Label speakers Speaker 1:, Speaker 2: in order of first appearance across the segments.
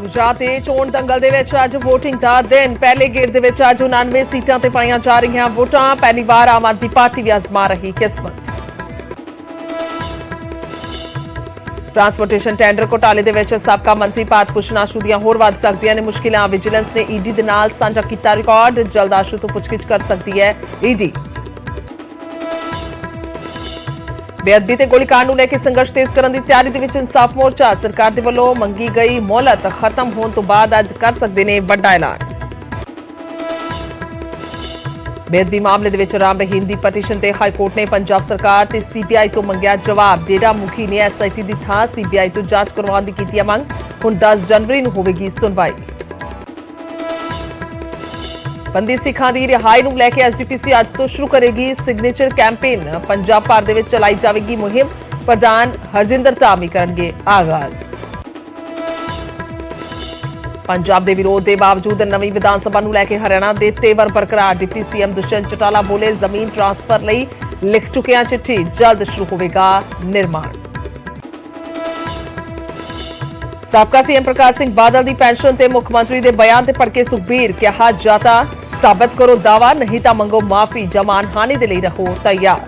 Speaker 1: गुजरात के चोण दंगल दे विच अज वोटिंग का दिन। पहले गेड़ दे विच अज 99 सीटां ते पाईयां जा रहीआं वोटां। पहली बार आम आदमी पार्टी भी आजमा रही किस्मत। ट्रांसपोर्टेशन टेंडर घोटाले दे विच साबका मंत्री भारत भूषण आशू दीआं होर वध सकदिआं ने मुश्किलां। विजिलेंस ने ईडी दे नाल सांझा कीता रिकॉर्ड। जल्द आशू तो पुछगिछ कर सकदी है ईडी। बेअदबी ते गोलीकांड नूं लैके संघर्ष तेज करन दी तैयारी दे विच इंसाफ मोर्चा। सरकार दे वल्लों मंगी गई मोहलत खत्म होण तो बाद अज कर सकदे ने वड्डा ऐलान। बेअदबी मामले दे विच राम रहीम दी पटीशन ते हाई कोर्ट ने पंजाब सरकार ते सीबीआई तो मंगिया जवाब। डेरा मुखी ने एसआईटी दी थां सीबीआई तो जांच करवाउण दी कीती मंग। हुण 10 जनवरी नूं होवेगी सुनवाई। बंदी सिखां दी रिहाई नूं लैके एसजीपीसी अज तो शुरू करेगी सिग्नेचर कैंपेन। पंजाब भर दे विच चलाई जावेगी मुहिम। प्रधान हरजिंदर धामी करनगे आगाज। पंजाब दे विरोध के बावजूद नवीं विधान सभा नूं लैके हरियाणा दे तेवर बरकरार। डिप्टी सीएम दुष्यंत चौटाला बोले जमीन ट्रांसफर लई लिख चुके हैं चिट्ठी। जल्द शुरू होवेगा निर्माण। साबका सीएम प्रकाश सिंह बादल की पेंशन ते मुख्यमंत्री के बयान ते भड़के सुखबीर। कहा जाता साबित करो दावा नहीं तो मंगो माफी। ਜਾਂ ਮਾਨਹਾਨੀ ਦੇ ਲਈ ਰਹੋ तैयार।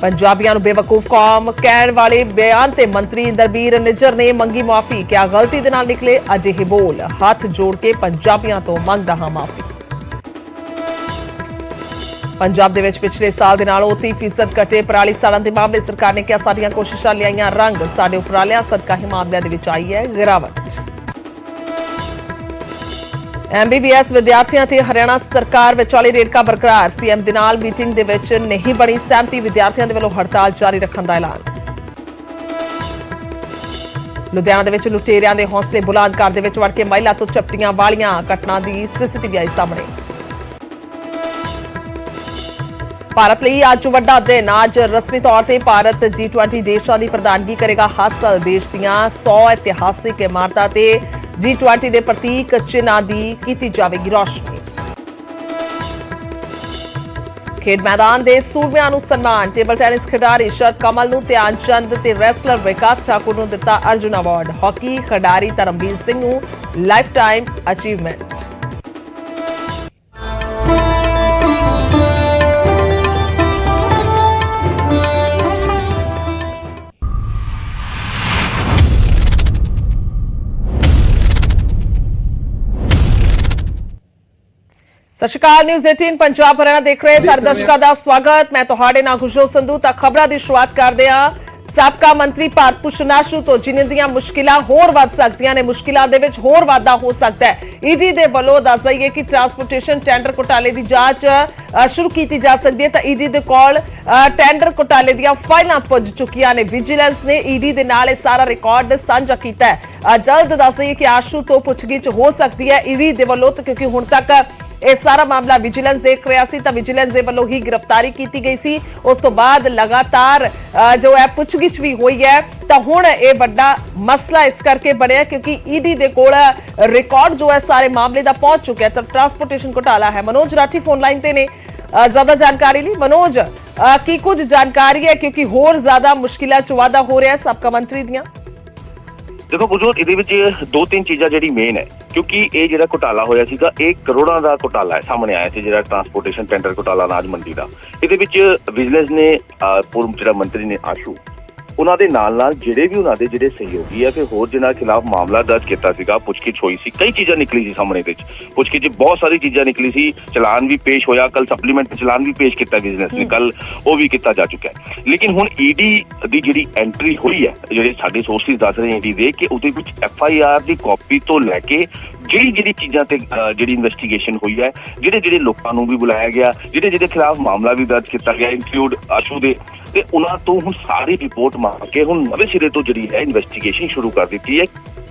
Speaker 1: पंजाबियों ਨੂੰ बेवकूफ कौम कहण वाले बयान ते मंत्री इंदरवीर निज्जर ने मंगी माफी। क्या गलती दे नाल निकले अजिहे बोल। हाथ जोड़ के पंजाबियों तो मंगदा हां माफी। पंजाब दे विच पिछले साल दे नालों 30% घटे पराली साड़न दे मामले। सरकार ने कहा साडियां कोशिशां लियाईयां रंग। साडे उपरालियां सदका ही मामलिਆਂ दे विच आई है गिरावट। एमबीबीएस विद्यार्थियों ते हरियाणा सरकार विचाले रेड़का बरकरार। सीएम दे नाल मीटिंग दे विच नहीं बनी सहमति। विद्यार्थियों दे वल्लों हड़ताल जारी रखण दा ऐलान। लुधियाना दे विच लुटेरियां दे हौसले बुलंद घर दे विच वड़ के महिला तो चपटियां वालियां घटना दी सीसीटीवी आई सामने। भारत लिए अज वड्डा दिन। आज रस्मी तौर पर भारत G20 देशों की प्रधानगी करेगा हासिल। देश दीआं 100 इतिहासिक इमारतां ते G20 के प्रतीक चिन्हां दी कीती जावेगी रोशनी। खेड मैदान के सूरमियां नूं सन्मान। टेबल टेनिस खिडारी शरद कमल नूं ध्यानचंद ते रैसलर विकास ठाकुर नूं दिता अर्जुन अवार्ड। हॉकी खिडारी धर्मवीर सिंह नूं लाइफ टाइम अचीवमेंट। सत श्री अकाल। न्यूज़ 18 पंजाब हरियाणा देख रहे सारे दर्शकों का स्वागत। मैं तुहाडे नाल गुरजोत संधू। तां खबरां दी शुरुआत करदे हां साबका मंत्री भारत भूषण आशू तो जिन्हां दीआं मुश्किलां होर वध सकदियां ने। मुश्किलां दे विच होर वाधा हो सकदा है। ईडी दे वल्लों दस दईए कि ट्रांसपोर्टेशन टेंडर घोटाले की जांच शुरू की जा सकती है। तो ईडी दे कोल टेंडर घोटाले दीआं फाइलां पुज चुकियां ने। विजिलेंस ने ईडी दे नाल सारा रिकॉर्ड साझा कीता है। जल्द दस दईए कि आशू तो पुछगिछ हो सकती है ईडी दे वल्लों, क्योंकि हुण तक यह सारा मामला विजिलेंस देख रहा सी। तो विजिलेंस के वल्लों ही गिरफ्तारी की गई सी। उस तो बाद लगातार जो है पुछगिछ भी हुई है। तो हुण यह बड़ा मसला इस करके बढ़िया क्योंकि ईडी दे कोल रिकॉर्ड जो है सारे मामले का पहुंच चुका है। तो ट्रांसपोर्टेशन घोटाला है। मनोज राठी फोन लाइन ते ने ज्यादा जानकारी ली। मनोज की कुछ जानकारी है क्योंकि होर ज्यादा मुश्किलां च वाधा हो रहा है साबका मंत्री दियां।
Speaker 2: देखो गुरजोत ये 2-3 चीज़ा जी मेन है क्योंकि ये जो घोटाला होया सीगा 1 करोड़ का घोटाला है सामने आया सी। जो ट्रांसपोर्टेशन टेंडर घोटाला अनाज मंडी का ये विजिलेंस ने पूर्व जो मंत्री ने आशू उन्होंने नाल जिहड़े भी उन्होंने जिहड़े सहयोगी है फिर होर जिन्हां खिलाफ मामला दर्ज किया सीगा। पुछगिछ हुई सी, कई चीज़ां निकली सी सामने पुछगिछ बहुत सारी चीज़ां निकली सी। चलान भी पेश होया, कल सप्लीमेंट चलान भी पेश किया विजिलेंस ने, कल वो भी किया जा चुका है। लेकिन हुण ईडी की जिहड़ी एंट्री हुई है जिहड़े साडे सोर्सिस दस रहे ईडी दे कि उहदे विच FIR की कॉपी तो लैके जिहड़ी चीज़ां ते जिहड़ी इन्वेस्टिगेशन हुई है, जिहड़े लोकां नूं भी बुलाया गया, जिहड़े खिलाफ मामला भी दर्ज किया गया इंक्लूड आशू दे ते उन्हां तो हुण सारी रिपोर्ट मांग के हुण नवें सिरे तो जिहड़ी है इन्वेस्टिगेशन शुरू कर दी है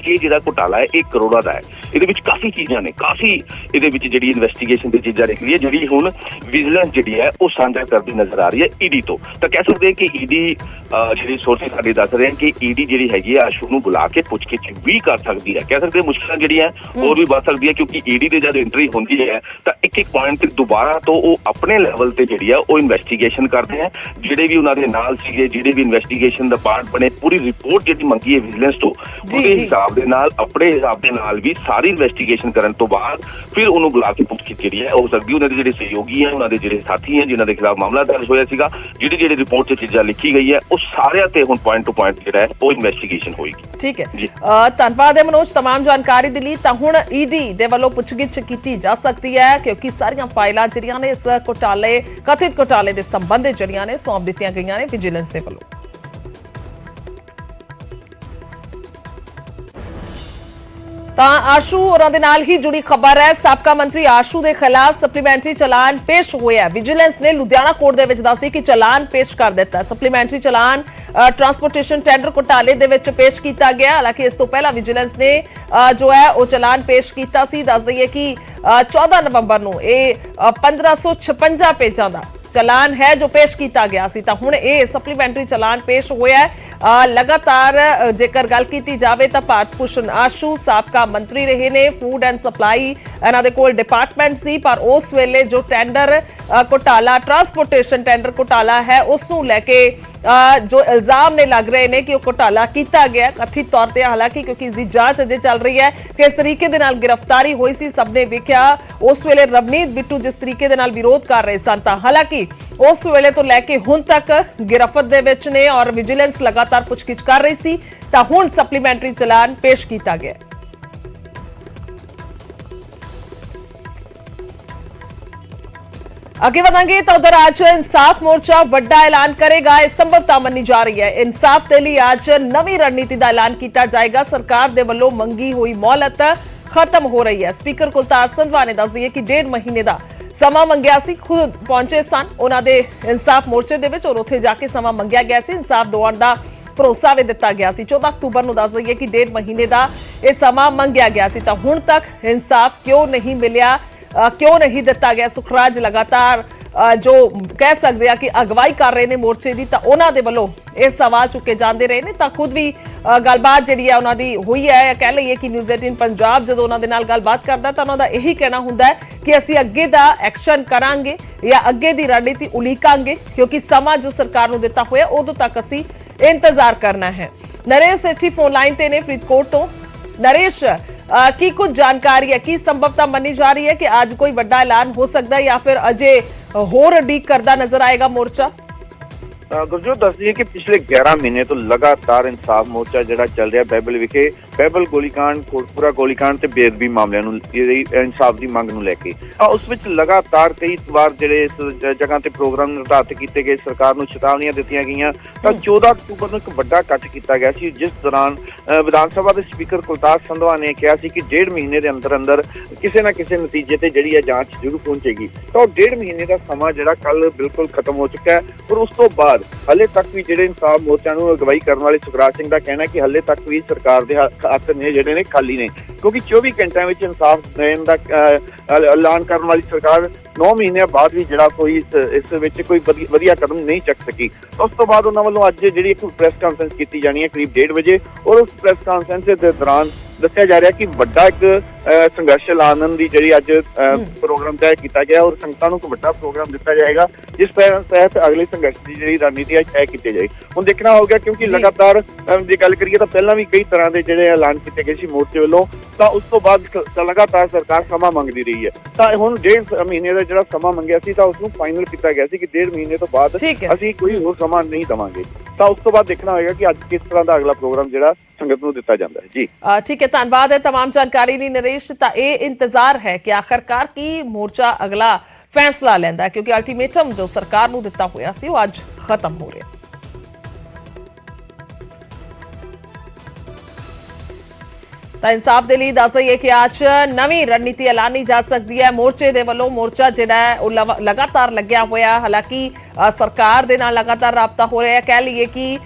Speaker 2: ਇਹ ਜਿਹੜਾ ਘੁਟਾਲਾ ਹੈ ਇਹ ਕਰੋੜਾਂ ਦਾ ਹੈ। ਇਹਦੇ ਵਿੱਚ ਕਾਫੀ ਚੀਜ਼ਾਂ ਨੇ, ਕਾਫੀ ਇਹਦੇ ਵਿੱਚ ਜਿਹੜੀ ਇਨਵੈਸਟੀਗੇਸ਼ਨ ਦੀ ਚੀਜ਼ਾਂ ਨਿਕਲੀ ਹੈ, ਜਿਹੜੀ ਹੁਣ ਵਿਜੀਲੈਂਸ ਜਿਹੜੀ ਹੈ ਉਹ ਸਾਂਝਾ ਕਰਦੀ ਨਜ਼ਰ ਆ ਰਹੀ ਹੈ ਈਡੀ ਤੋਂ। ਤਾਂ ਕਹਿ ਸਕਦੇ ਕਿ ਈਡੀ ਜਿਹੜੀ ਸੋਰਸਿਸ ਸਾਡੇ ਦੱਸ ਰਹੇ ਹਨ ਕਿ ਈਡੀ ਜਿਹੜੀ ਹੈਗੀ ਹੈ ਆਸ਼ੂ ਨੂੰ ਬੁਲਾ ਕੇ ਪੁੱਛਗਿੱਛ ਵੀ ਕਰ ਸਕਦੀ ਹੈ। ਕਹਿ ਸਕਦੇ ਮੁਸ਼ਕਲਾਂ ਜਿਹੜੀਆਂ ਹੋਰ ਵੀ ਵੱਧ ਸਕਦੀ ਹੈ, ਕਿਉਂਕਿ ਈਡੀ ਦੇ ਜਦ ਐਂਟਰੀ ਹੁੰਦੀ ਹੈ ਤਾਂ ਇੱਕ ਇੱਕ ਪੁਆਇੰਟ ਤੇ ਦੁਬਾਰਾ ਤੋਂ ਉਹ ਆਪਣੇ ਲੈਵਲ ਤੇ ਜਿਹੜੀ ਹੈ ਉਹ ਇਨਵੈਸਟੀਗੇਸ਼ਨ ਕਰਦੇ ਹੈ। ਜਿਹੜੇ ਵੀ ਉਹਨਾਂ ਦੇ ਨਾਲ ਸੀਗੇ, ਜਿਹੜੇ ਵੀ ਇਨਵੈਸਟੀਗੇਸ਼ਨ ਦਾ ਪਾਰਟ ਬਣੇ, ਪੂਰੀ ਰਿਪੋਰਟ ਜਿਹੜੀ ਮੰਗੀ ਹੈ ਵਿਜੀਲੈਂਸ ਤੋਂ, ਉਹਦੇ ਹਿਸਾਬ ਦੇ ਨਾਲ ਆਪਣੇ ਹਿਸਾਬ ਦੇ ਨਾਲ ਵੀ ਸਾਰੀ ਇਨਵੈਸਟੀਗੇਸ਼ਨ ਕਰਨ ਤੋਂ ਬਾਅਦ ਫਿਰ ਉਹਨੂੰ ਬੁਲਾ ਕੇ ਪੁੱਛਗਿੱਛ ਜਿਹੜੀ ਹੈ ਹੋ ਸਕਦੀ। ਉਹਨਾਂ ਦੇ ਜਿਹੜੇ ਸਹਿਯੋਗੀ ਹੈ, ਉਹਨਾਂ ਦੇ ਜਿਹੜੇ ਸਾਥੀ ਹੈ ਜਿਨ੍ਹਾਂ ਦੇ ਖਿਲਾਫ ਮਾਮਲਾ ਦਰਜ ਹੋਇਆ ਸੀਗਾ, ਜਿਹੜੀ ਰਿਪੋਰਟ 'ਚ ਚੀਜ਼ਾਂ ਲਿਖੀ ਗਈ ਹੈ, ਉਹ ਸਾਰਿਆਂ ਤੇ ਹੁਣ ਪੁਆਇੰਟ ਟੂ ਪੁਆਇੰਟ ਜਿਹੜਾ ਹੈ ਉਹ ਇਨਵੈਸਟੀਗੇਸ਼ਨ ਹੋਏਗੀ।
Speaker 1: ਠੀਕ ਹੈ, ਧੰਨਵਾਦ ਹੈ ਮਨੋਜ तमाम ਜਾਣਕਾਰੀ ਦੇ ਲਈ। ਤਾਂ ਹੁਣ ਈਡੀ ਦੇ ਵੱਲੋਂ ਪੁੱਛਗਿੱਛ ਕੀਤੀ ਜਾ ਸਕਦੀ ਹੈ ਕਿਉਂਕਿ ਸਾਰੀਆਂ ਫਾਈਲਾਂ ਜਿਹੜੀਆਂ ਨੇ ਇਸ ਘੁਟਾਲੇ, ਕਥਿਤ ਘੁਟਾਲੇ ਦੇ ਸੰਬੰਧ ਜਿਹੜੀਆਂ ਨੇ ਸੌਂਪ ਦਿੱਤੀਆਂ ਗਈਆਂ ਨੇ ਵਿਜੀਲੈਂਸ ਦੇ ਵੱਲੋਂ। ਤਾਂ ਆਸ਼ੂ ਹੋਰਾਂ ਦੇ ਨਾਲ ਹੀ ਜੁੜੀ ਖਬਰ ਹੈ। ਸਾਬਕਾ ਮੰਤਰੀ ਆਸ਼ੂ ਦੇ ਖਿਲਾਫ ਸਪਲੀਮੈਂਟਰੀ ਚਲਾਨ ਪੇਸ਼ ਹੋਇਆ। ਵਿਜੀਲੈਂਸ ਨੇ ਲੁਧਿਆਣਾ ਕੋਰਟ ਦੇ ਵਿੱਚ ਦੱਸਿਆ ਕਿ ਚਲਾਨ ਪੇਸ਼ ਕਰ ਦਿੱਤਾ। ਸਪਲੀਮੈਂਟਰੀ ਚਲਾਨ ਟਰਾਂਸਪੋਰਟੇਸ਼ਨ ਟੈਂਡਰ ਘੁਟਾਲੇ ਦੇ ਵਿੱਚ ਪੇਸ਼ ਕੀਤਾ ਗਿਆ। ਹਾਲਾਂਕਿ ਇਸ ਤੋਂ ਪਹਿਲਾਂ ਵਿਜੀਲੈਂਸ ਨੇ ਜੋ ਹੈ ਉਹ ਚਲਾਨ ਪੇਸ਼ ਕੀਤਾ ਸੀ। ਦੱਸ ਦਈਏ ਕਿ 14 ਨਵੰਬਰ ਨੂੰ ਇਹ 1556 ਪੇਜਾਂ ਦਾ ਚਲਾਨ ਹੈ ਜੋ ਪੇਸ਼ ਕੀਤਾ ਗਿਆ ਸੀ। ਤਾਂ ਹੁਣ ਇਹ ਸਪਲੀਮੈਂਟਰੀ ਚਲਾਨ ਪੇਸ਼ ਹੋਇਆ ਹੈ। ਲਗਾਤਾਰ ਜੇਕਰ ਗੱਲ ਕੀਤੀ ਜਾਵੇ ਤਾਂ ਭਾਰਤ ਭੂਸ਼ਣ ਆਸ਼ੂ ਸਾਬਕਾ ਮੰਤਰੀ ਰਹੇ ਨੇ, ਫੂਡ ਐਂਡ ਸਪਲਾਈ ਇਹਨਾਂ ਦੇ ਕੋਲ ਡਿਪਾਰਟਮੈਂਟ ਸੀ, ਪਰ ਉਸ ਵੇਲੇ ਜੋ ਟੈਂਡਰ ਘੁਟਾਲਾ, ਟਰਾਂਸਪੋਰਟੇਸ਼ਨ ਟੈਂਡਰ ਘੁਟਾਲਾ ਹੈ, ਉਸ ਨੂੰ ਲੈ ਕੇ ਜੋ ਇਲਜ਼ਾਮ ਨੇ ਲੱਗ ਰਹੇ ਨੇ ਕਿ ਉਹ ਘੁਟਾਲਾ ਕੀਤਾ ਗਿਆ ਕਥਿਤ ਤੌਰ ਤੇ। ਹਾਲਾਂਕਿ ਕਿਉਂਕਿ ਇਸ ਦੀ ਜਾਂਚ ਅਜੇ ਚੱਲ ਰਹੀ ਹੈ ਕਿ ਇਸ ਤਰੀਕੇ ਦੇ ਨਾਲ ਗ੍ਰਿਫਤਾਰੀ ਹੋਈ ਸੀ, ਸਭ ਨੇ ਵੇਖਿਆ ਉਸ ਵੇਲੇ ਰਵਨੀਤ ਬਿੱਟੂ ਜਿਸ ਤਰੀਕੇ ਦੇ ਨਾਲ ਵਿਰੋਧ ਕਰ ਰਹੇ ਸਨ। ਤਾਂ ਹਾਲਾਂਕਿ ਉਸ ਵੇਲੇ ਤੋਂ ਲੈ ਕੇ ਹੁਣ ਤੱਕ ਗਿਰਫਤ ਦੇ ਵਿੱਚ ਨੇ ਔਰ ਵਿਜੀਲੈਂਸ ਲਗਾਤਾਰ ਪੁੱਛਗਿੱਛ ਕਰ ਰਹੀ ਸੀ। ਤਾਂ ਹੁਣ ਸਪਲੀਮੈਂਟਰੀ ਚਲਾਨ ਪੇਸ਼ ਕੀਤਾ ਗਿਆ। ਅੱਗੇ ਵਧਾਂਗੇ ਤਾਂ ਉਧਰ ਅੱਜ ਇਨਸਾਫ ਮੋਰਚਾ ਵੱਡਾ ਐਲਾਨ ਕਰੇਗਾ। ਇਹ ਸੰਭਵਤਾ ਮੰਨੀ ਜਾ ਰਹੀ ਹੈ। ਇਨਸਾਫ ਦੇ ਲਈ ਅੱਜ ਨਵੀਂ ਰਣਨੀਤੀ ਦਾ ਐਲਾਨ ਕੀਤਾ ਜਾਏਗਾ। ਸਰਕਾਰ ਦੇ ਵੱਲੋਂ ਮੰਗੀ ਹੋਈ ਮੌਲਤ ਖਤਮ ਹੋ ਰਹੀ ਹੈ। ਸਪੀਕਰ ਕੁਲਤਾਰ ਸੰਧਵਾ ਨੇ ਦੱਸ ਦਿੱਤਾ ਕਿ 1.5 ਮਹੀਨੇ ਦਾ ਸਮਾਂ ਮੰਗਿਆ ਸੀ। ਖੁਦ ਪਹੁੰਚੇ ਸਨ ਉਹਨਾਂ ਦੇ ਇਨਸਾਫ ਮੋਰਚੇ ਦੇ ਵਿੱਚ ਔਰ ਉੱਥੇ ਜਾ ਕੇ ਸਮਾਂ ਮੰਗਿਆ ਗਿਆ ਸੀ। ਇਨਸਾਫ ਦਿਵਾਉਣ ਦਾ ਭਰੋਸਾ ਵੀ ਦਿੱਤਾ ਗਿਆ ਸੀ। 14 ਅਕਤੂਬਰ ਨੂੰ ਦੱਸ ਦਈਏ ਕਿ 1.5 ਮਹੀਨੇ ਦਾ ਇਹ ਸਮਾਂ ਮੰਗਿਆ ਗਿਆ ਸੀ। ਤਾਂ ਹੁਣ ਤੱਕ ਇਨਸਾਫ ਕਿਉਂ ਨਹੀਂ ਮਿਲਿਆ, ਕਿਉਂ ਨਹੀਂ ਦਿੱਤਾ ਗਿਆ? ਸੁਖਰਾਜ ਲਗਾਤਾਰ ਜੋ ਕਹਿ ਸਕਦੇ ਆ ਕਿ ਅਗਵਾਈ ਕਰ ਰਹੇ ਨੇ ਮੋਰਚੇ ਦੀ, ਤਾਂ ਉਹਨਾਂ ਦੇ ਵੱਲੋਂ ਇਹ ਸਵਾਲ ਚੁੱਕੇ ਜਾਂਦੇ ਰਹੇ ਨੇ। ਤਾਂ ਖੁਦ ਵੀ ਗੱਲਬਾਤ ਜਿਹੜੀ ਹੈ ਉਹਨਾਂ ਦੀ ਹੋਈ ਹੈ। ਕਹਿ ਲਈਏ ਕਿ ਨਿਊਜ਼ 18 ਪੰਜਾਬ ਜਦੋਂ ਉਹਨਾਂ ਦੇ ਨਾਲ ਗੱਲਬਾਤ ਕਰਦਾ ਤਾਂ ਉਹਨਾਂ ਦਾ ਇਹੀ ਕਹਿਣਾ ਹੁੰਦਾ ਹੈ ਕਿ ਅਸੀਂ ਅੱਗੇ ਦਾ ਐਕਸ਼ਨ ਕਰਾਂਗੇ ਜਾਂ ਅੱਗੇ ਦੀ ਰਣਨੀਤੀ ਉਲੀਕਾਂਗੇ, ਕਿਉਂਕਿ ਸਮਾਂ ਜੋ ਸਰਕਾਰ ਨੂੰ ਦਿੱਤਾ ਹੋਇਆ ਉਦੋਂ ਤੱਕ ਅਸੀਂ ਇੰਤਜ਼ਾਰ ਕਰਨਾ ਹੈ। ਨਰੇਸ਼ ਸੇਠੀ ਫੋਨ ਲਾਈਨ ਤੇ ਨੇ ਫਰੀਦਕੋਟ ਤੋਂ। ਨਰੇਸ਼, ਕੀ ਕੁਝ ਜਾਣਕਾਰੀ ਹੈ? ਕੀ ਸੰਭਵਤਾ ਮੰਨੀ ਜਾ ਰਹੀ ਹੈ ਕਿ ਅੱਜ ਕੋਈ ਵੱਡਾ ਐਲਾਨ ਹੋ ਸਕਦਾ ਹੈ ਜਾਂ ਫਿਰ ਅਜੇ ਹੋਰ ਉਡੀਕ ਕਰਦਾ ਨਜ਼ਰ ਆਏਗਾ ਮੋਰਚਾ?
Speaker 3: ਗੁਰਜੋਤ ਦੱਸ ਦਈਏ ਕਿ ਪਿਛਲੇ 11 ਮਹੀਨੇ ਤੋਂ ਲਗਾਤਾਰ ਇਨਸਾਫ ਮੋਰਚਾ ਜਿਹੜਾ ਚੱਲ ਰਿਹਾ ਬਹਿਬਲ ਵਿਖੇ, ਬਹਿਬਲ ਗੋਲੀकांड, ਕੋਟਪੁਰਾ ਗੋਲੀकांड ਤੇ ਬੇਅਦਬੀ ਮਾਮਲਿਆਂ ਨੂੰ ਇਨਸਾਫ ਦੀ ਮੰਗ ਨੂੰ ਲੈ ਕੇ ਉਸ ਵਿੱਚ ਲਗਾਤਾਰ ਕਈ ਵਾਰ ਜਿਹੜੇ ਇਸ ਜਗ੍ਹਾ ਤੇ ਪ੍ਰੋਗਰਾਮ ਨਿਰਧਾਰਿਤ ਕੀਤੇ ਗਏ, ਸਰਕਾਰ ਨੂੰ ਚੇਤਾਵਨੀਆਂ ਦਿੱਤੀਆਂ ਗਈਆਂ। ਤਾਂ 14 ਅਕਤੂਬਰ ਨੂੰ ਇੱਕ ਵੱਡਾ ਇਕੱਠ ਕੀਤਾ ਗਿਆ ਸੀ, ਜਿਸ ਦੌਰਾਨ ਵਿਧਾਨ ਸਭਾ ਦੇ ਸਪੀਕਰ ਕੁਲਤਾਰ ਸੰਧਵਾ ਨੇ ਕਿਹਾ ਸੀ ਕਿ 1.5 ਮਹੀਨੇ ਦੇ ਅੰਦਰ ਅੰਦਰ ਕਿਸੇ ਨਾ ਕਿਸੇ ਨਤੀਜੇ ਤੇ ਜਿਹੜੀ ਹੈ ਜਾਂਚ ਜ਼ਰੂਰ ਪਹੁੰਚੇਗੀ। ਤਾਂ ਉਹ 1.5 ਮਹੀਨੇ ਦਾ ਸਮਾਂ ਜਿਹੜਾ ਕੱਲ ਬਿਲਕੁਲ ਖਤਮ ਹੋ ਚੁੱਕਾ ਹੈ। ਪਰ ਉਸ ਤੋਂ ਬਾਅਦ ਹਲੇ ਤੱਕ ਵੀ ਜਿਹੜੇ ਇਨਸਾਫ ਮੋਰਚਾ ਨੂੰ ਅਗਵਾਈ ਕਰਨ ਵਾਲੇ ਸੁਖਰਾਜ ਸਿੰਘ ਦਾ ਕਹਿਣਾ ਕਿ ਹਲੇ ਤੱਕ ਵੀ ਸਰਕਾਰ ਦੇ ਹੱਥ ਨੇ ਜਿਹੜੇ ਨੇ ਖਾਲੀ ਨੇ, ਕਿਉਂਕਿ 24 ਘੰਟਿਆਂ ਵਿੱਚ ਇਨਸਾਫ ਦੇਣ ਦਾ ਐਲਾਨ ਕਰਨ ਵਾਲੀ ਸਰਕਾਰ 9 ਮਹੀਨਿਆਂ ਬਾਅਦ ਵੀ ਜਿਹੜਾ ਕੋਈ ਇਸ ਵਿੱਚ ਕੋਈ ਵਧੀਆ ਕਦਮ ਨਹੀਂ ਚੱਕ ਸਕੀ। ਉਸ ਤੋਂ ਬਾਅਦ ਉਹਨਾਂ ਵੱਲੋਂ ਅੱਜ ਜਿਹੜੀ ਇੱਕ ਪ੍ਰੈਸ ਕਾਨਫਰੰਸ ਕੀਤੀ ਜਾਣੀ ਹੈ ਕਰੀਬ 1:30 ਵਜੇ, ਔਰ ਉਸ ਪ੍ਰੈਸ ਕਾਨਫਰੰਸ ਦੇ ਦੌਰਾਨ ਦੱਸਿਆ ਜਾ ਰਿਹਾ ਕਿ ਵੱਡਾ ਇੱਕ ਸੰਘਰਸ਼ ਐਲਾਨਣ ਦੀ ਜਿਹੜੀ ਅੱਜ ਪ੍ਰੋਗਰਾਮ ਤੈਅ ਕੀਤਾ ਗਿਆ ਔਰ ਸੰਗਤਾਂ ਨੂੰ ਇੱਕ ਵੱਡਾ ਪ੍ਰੋਗਰਾਮ ਦਿੱਤਾ ਜਾਏਗਾ, ਜਿਸ ਤਹਿਤ ਅਗਲੇ ਸੰਘਰਸ਼ ਦੀ ਜਿਹੜੀ ਰਣਨੀਤੀ ਹੈ ਤੈਅ ਕੀਤੀ ਜਾਏ। ਹੁਣ ਦੇਖਣਾ ਹੋਊਗਾ, ਕਿਉਂਕਿ ਲਗਾਤਾਰ ਜੇ ਗੱਲ ਕਰੀਏ ਤਾਂ ਪਹਿਲਾਂ ਵੀ ਕਈ ਤਰ੍ਹਾਂ ਦੇ ਜਿਹੜੇ ਐਲਾਨ ਕੀਤੇ ਗਏ ਸੀ ਮੋਰਚੇ ਵੱਲੋਂ, ਤਾਂ ਉਸ ਤੋਂ ਬਾਅਦ ਲਗਾਤਾਰ ਸਰਕਾਰ ਸਮਾਂ ਮੰਗਦੀ ਰਹੀ ਹੈ। ਤਾਂ ਹੁਣ 1.5 ਮਹੀਨੇ ਦਾ ਜਿਹੜਾ ਸਮਾਂ ਮੰਗਿਆ ਸੀ ਤਾਂ ਉਸਨੂੰ ਫਾਈਨਲ ਕੀਤਾ ਗਿਆ ਸੀ ਕਿ 1.5 ਮਹੀਨੇ ਤੋਂ ਬਾਅਦ ਅਸੀਂ ਕੋਈ ਹੋਰ ਸਮਾਂ ਨਹੀਂ ਦੇਵਾਂਗੇ। ਤਾਂ ਉਸ ਤੋਂ ਬਾਅਦ ਦੇਖਣਾ ਹੋਏਗਾ ਕਿ ਅੱਜ ਕਿਸ ਤਰ੍ਹਾਂ ਦਾ ਅਗਲਾ ਪ੍ਰੋਗਰਾਮ ਜਿਹੜਾ ਸੰਗਤ ਨੂੰ ਦਿੱਤਾ ਜਾਂਦਾ ਹੈ। ਜੀ
Speaker 1: ਠੀਕ ਹੈ, ਧੰਨਵਾਦ ਹੈ तमाम ਜਾਣਕਾਰੀ ਲਈ ਨਰੇਸ਼। ਤਾਂ ਇਹ ਇੰਤਜ਼ਾਰ ਹੈ ਕਿ ਆਖਰਕਾਰ ਕੀ ਮੋਰਚਾ ਅਗਲਾ ਫੈਸਲਾ ਲੈਂਦਾ ਹੈ, ਕਿਉਂਕਿ ਅਲਟੀਮੇਟਮ ਜੋ ਸਰਕਾਰ ਨੂੰ ਦਿੱਤਾ ਹੋਇਆ ਸੀ ਉਹ ਅੱਜ ਖਤਮ ਹੋ ਰਿਹਾ। ਤਾਂ ਇਨਸਾਫ ਦੇ ਲਈ ਦੱਸ ਦਈਏ ਕਿ ਅੱਜ ਨਵੀਂ ਰਣਨੀਤੀ ਐਲਾਨੀ ਜਾ ਸਕਦੀ ਹੈ ਮੋਰਚੇ ਦੇ ਵੱਲੋਂ। ਮੋਰਚਾ ਜਿਹੜਾ ਹੈ ਉਹ ਲਗਾਤਾਰ ਲੱਗਿਆ ਹੋਇਆ। ਹਾਲਾਂਕਿ ਸਰਕਾਰ ਦੇ ਨਾਲ ਲਗਾਤਾਰ ਰਾਬਤਾ ਹੋ ਰਿਹਾ ਹੈ। ਕਹਿ ਲਈਏ ਕਿ